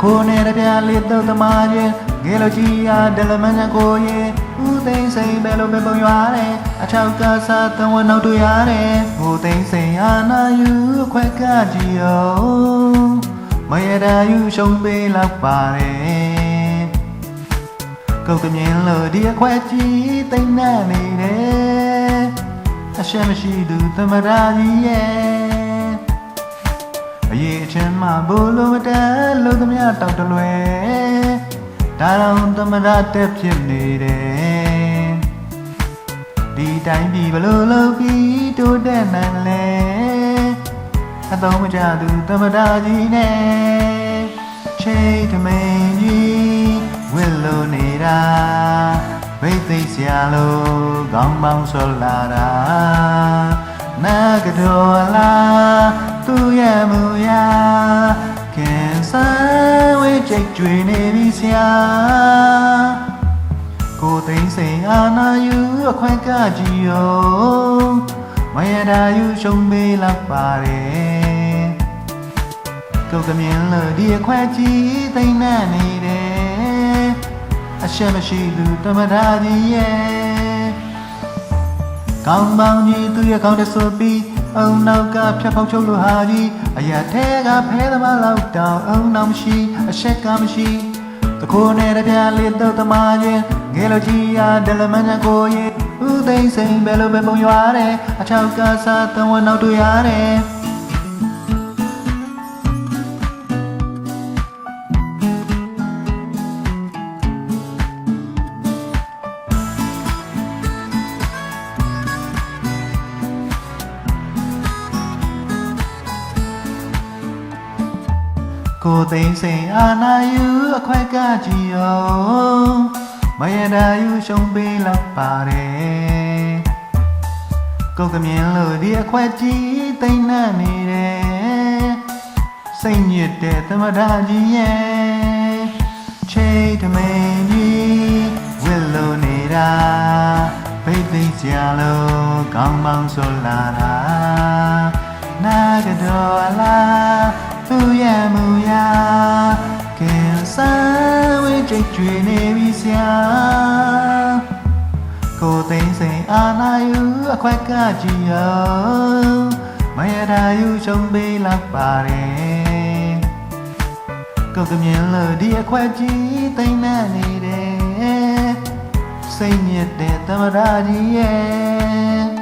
ခိုးနေတဲ့ပြလေးတော့သမားချင်းငယ်လိုကြီးအားဒလမန်းကိုရဲ့ဦးသိန်းစိန်ပဲလို့ပဲပုံရွာတယ်အချောက်ကစားတဝနောက်တွေ့ရတယ်ဦးသိန်းစိန်အာနာယူခွက်ကကြည့်ရောမရတာယူရှုံးပေးလောက်ပါတယ်ကုတ်ကမြင်လို့ဒီအခွက်ကြီးသိမ့်နေနေတယ်အရှက်မရှိသူသမရာကြီးရဲ့အရေးချင်းမှဘလို့တဲလို့သမျှတောက်တလွယ်ဒါတော့သမရာတက်ဖြစ်နေတယ်ဒီတိုင်းပြည်ဘလို့လို့ပြီးတိုးတက်နိုင်လဲအတော့မကြသူသမရာကြီးနဲ့ချိန်ထမင်းကြီးဝစ်လို့နေတာဘိတ်သိစရာလို့ခေါင်းပေါင်းဆွလာတာနာကတော်လားသူရဲ့မူရာကင်ဆာဝေးကြိတ်ကျွေနေပြီဆရာကိုသိန်းစိန်အာနာယူအခွင့်ကကြည့်ရောမရတာယူရှုံးပေးလောက်ပါတယ်ကုတ်ကမြင်လို့ဒီအခွင့်ကြီးသိမ့်နေတယ်အရှက်မရှိသူသမရာကြီးရဲ့ကောင်းပေါင်းကြီးသူရဲ့ကောင်းတဲ့ဆိုပြီးအုံနောက်ကဖြတ်ဖောက်ချုပ်လို့ဟာကြီးအရာထဲကဖဲသမားလောက်တောင်အုံနောက်မရှိအရှက်ကမရှိတခိုးနေတဲ့ပြလေးတော့သမားချင်းငယ်လိုကြီးအားဒလမန်းကိုရဲ့ဦးသိန်းစိန်ပဲလို့ပဲပုံရွာတယ်အချောက်ကစားတဝနောက်တွေ့ရတယ်ကိုသိန်းစိန်အာနာယူအခွက်ကကြည့်ရောမရတာယူရှုံးပေးလောက်ပါတယ်ကိုကမြင်လို့ဒီအခွက်ကြီးသိမ့်နေတယ်စိတ်ညစ်တဲ့သမရာကြီးရဲ့ချိန်ထမင်းကြီးဝစ်လို့နေတာဘိတ်သိစရာလို့ကောင်းပေါင်းဆွလာတာနာကတော်လားသူရဲ့မူရာကင်ဆာဝေးကြိတ်ကျွေနေပြီဆရာကိုသိန်းစိန်အာနာယူအခွက်ကကြည့်ရောမရတာယူရှုံးပေးလောက်ပါတယ်ကုတ်ကမြင်လို့ဒီအခွက်ကြီးသိမ့်နေတယ်စိတ်ညစ်တဲ့သမရာကြီးရဲ့